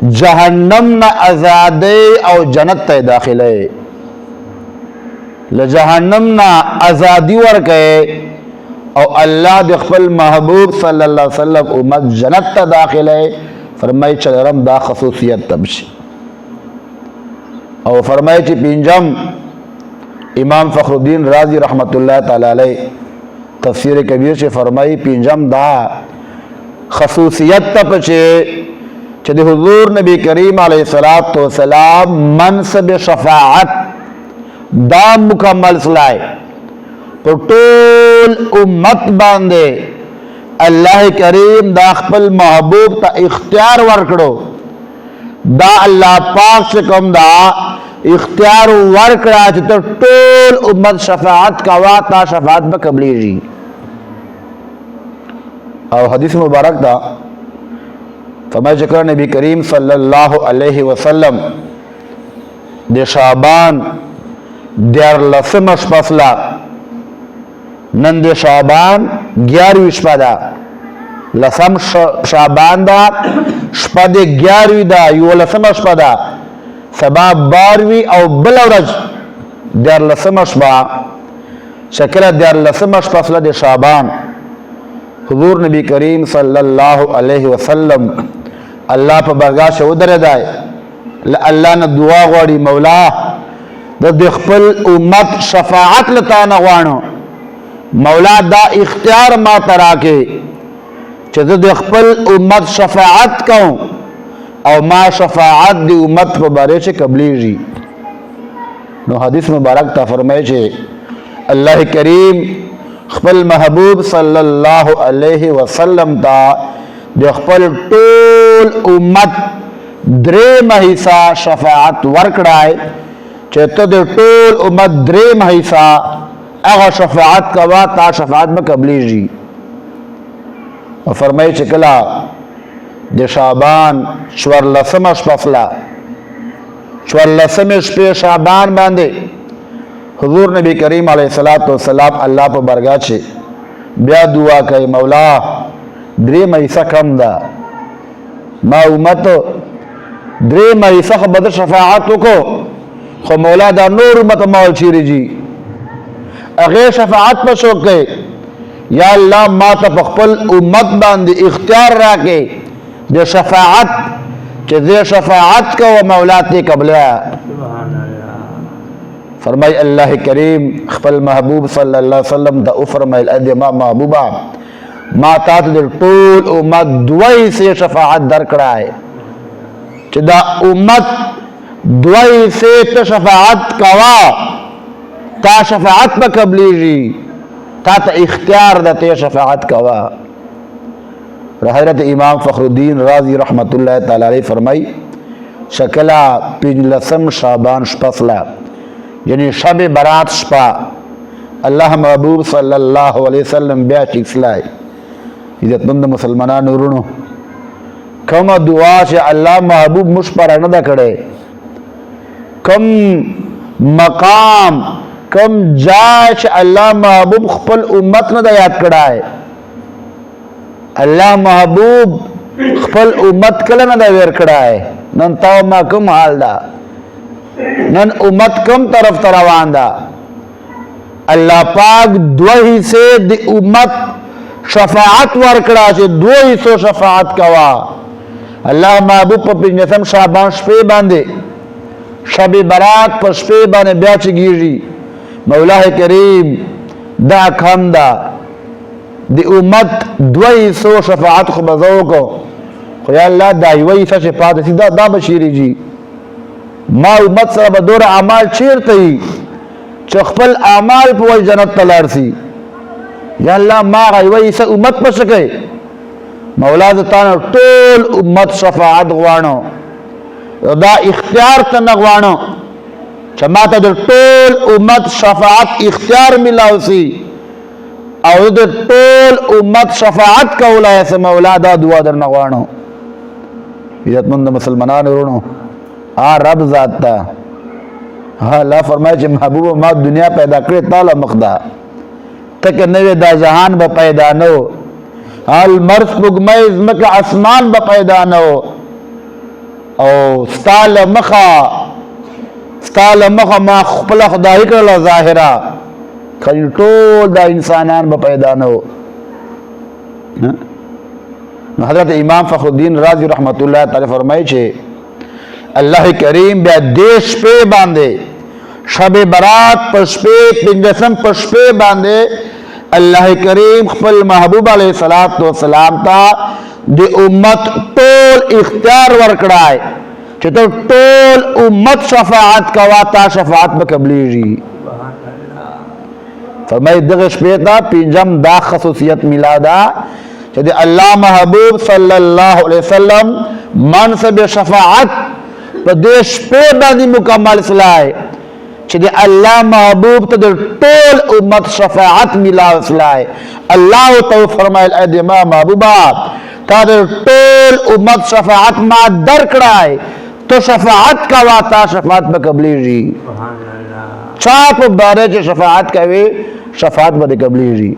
जहन्नम न आजादे और जन्नत ते दाखिले। ल जहन्नम न आजादी वर कहे और अल्लाह दे खपल महबूब सल्लल्लाहु अलैहि वसल्लम उम्मत जन्नत ते दाखिले। फरमाई चलरम दा खसूसियत तबशी और फरमाई ची पिंजम इमाम फ़खरुद्दीन राजी रहमतुल्लाह ताला अलैह तफसीर कबीर से फरमाई पिंजम दा खसूसियत तपचे चदे हुजूर नबी करीम अलैहिस्सलातु वस्सलाम मनसब शफाअत दा मुकम्मल सलाए तो टोल उम्मत बांधे अल्लाह करीम दा खपल महबूब ता इख्तियार वर्कड़ो दा अल्लाह पाक से कम दा इख्तियार वर्कड़ा तो टोल उम्मत शफाअत का वाता शफाअत में कबली जी। और हदीस मुबारक था फरमाया चक्र नबी करीम सल्लल्लाहु अलैहि वसल्लम दे शाबान देर लसम अशपसला नंदे शाबान 11वीं शपदा लसम शाबान दा शपदे 11वीं दा यो लसम शपदा सबा 12वीं और बलवरज देर लसम शपा शक्ल देर लसम शपसला दे शाबान हुजूर नबी करीम सल्लल्लाहु अलैहि वसल्लम अल्लाह पर बरगाह से उधर दाए अल्लाह ने दुआ गवाड़ी मौला द खपल उम्मत शफाअत लता नवाणो मौला दा इख्तियार मा तरा के चद खपल उम्मत शफाअत कहूं और मा शफाअत दी उम्मत पर बारे से कबली जी। नो हदीस मुबारक ता फरमाए छे अल्लाह करीम खपल महबूब सल्लल्लाहु अलैहि वसल्लम ता दे खपल टोल उम्मत द्रे महिसा शफाअत वर्कड़ाए चेतो दे टोल उम्मत द्रे महिसा अगा शफाअत कवा ता शफाअत में कबली जी। और फरमाई चिकला दे शाबान श्वर लसम अशपसला श्वर लसम पे शाबान बांधे हुजूर नबी करीम अलैहिस्सलातु वस्सलाम अल्लाह पर बरगाह छे ब्या दुआ कहे मौला द्रे महिसा कम दा मा उम्मत द्रे महिसा बद शफाअत को खो मौला दा नूर उम्मत मौल छीरी जी अगे शफाअत पर शौक के या अल्लाह मा तपखपल उम्मत बांधी इख्तियार राके दे शफाअत के दे शफाअत का वो मौला ते कबला। फरमाई अल्लाह करीम खपल महबूब सल्लल्लाहु अलैहि वसल्लम दा फरमाइल अदमा महबूबा माता दे टोल उम्मत दुआई से शफाअत दरकड़ा है चदा उम्मत दुआई से तो शफाअत कवा ता शफाअत में कबली जी ता इख्तियार दते शफाअत कवा। हज़रत इमाम फ़खरुद्दीन राजी रहमतुल्लाह ताला अलैह फरमाई शक्ला पिंजलसम शाबान शपसला यानी शब बरात शपा अल्लाह महबूब सल्लल्लाहु अलैहि वसल्लम ब्या चिक्सलाए इज्जतमंद मुसलमाना नूरुनो कम दुआ से अल्लाह महबूब मुझ पर अनदा करे कम मकाम कम जाच अल्लाह महबूब खपल उम्मत न याद कराए अल्लाह महबूब खपल उम्मत कल न वेर कराए नन ताव मा कम हाल दा नन उम्मत कम तरफ तरवांदा अल्लाह पाक द्वही से दी उम्मत शफाअत वर्कड़ा से दो हिस्सों शफाअत कवा अल्लाह महबूब पर पिंजसम शाबान शपे बांधे शब बरात पर शपे बांधे ब्याच गिरी मौला करीम दा खमदा दी उम्मत दो हिस्सों शफाअत को बजो को या अल्लाह दाई वही सा शफाअत सीधा दा बशीरी जी मा उम्मत सर बदौर अमाल चीर तई चखपल अमाल पर वही जन्नत तलार सी या अल्लाह मा गई वही से उम्मत पर सके मौला तानो टोल उम्मत शफाअत गवानो दा इख्तियार तनगवानो चमाता दे टोल उम्मत शफाअत इख्तियार मिलाउसी और दे टोल उम्मत शफाअत का उलाय से मौला दा दुआ दर नगवानो। इज्जतमंद मुसलमानान रोनो आ रब जाता हाँ ला फरमाए जे महबूब मा दुनिया पैदा करे ताला मखदा तक नवे दा जहान ब पैदा नो हाल मर्स बुगमैज मक आसमान ब पैदा नो او ستال مخه ما خپل خدای کړل ظاهره خلی ټول دا انسانان به پیدا نه وو. حضرت امام فخر الدین رازی رحمت الله تعالی فرمایي چې الله کریم بیا دیش په باندې شب برات پشپې پنځم پشپې باندې الله کریم خپل محبوب علیه الصلاۃ والسلام ته د امت ټول اختیار ورکړای چې ته ټول امت شفاعت کوا تا شفاعت به قبلېږي. فرمایي دغه شپې ته پنځم دا خصوصیت میلادا چې د الله محبوب صلی الله علیه وسلم منصب شفاعت په دې شپې باندې مکمل سلای چې د الله محبوب ته د ټول امت شفاعت میلاو سلای. الله تو فرمایل اې د ما محبوبا تا د ټول امت شفاعت ما درکړای تو شفاعت کوا تا شفاعت به قبلېږي. چا په باره چې شفاعت کوي شفاعت به قبلېږي.